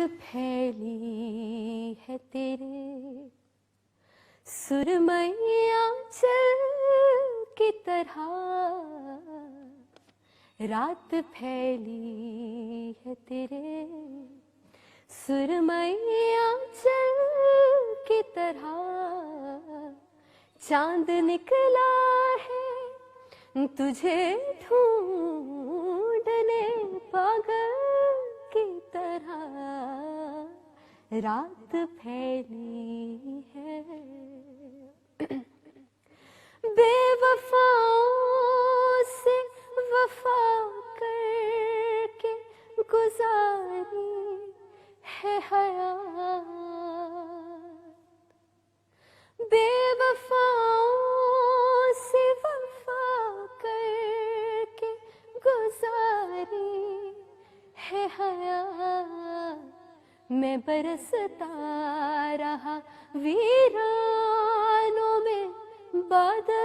फैली है तेरे सुरमैया चल की तरह, रात फैली है तेरे सुरमैया चल की तरह, चांद निकला है तुझे ढूंढने पागल की तरह, रात फैली है। बेवफाओं से वफा करके गुजारी है हयात, बेवफाओं से वफा करके गुजारी है हयात, मैं बरसता रहा वीरानों में बादल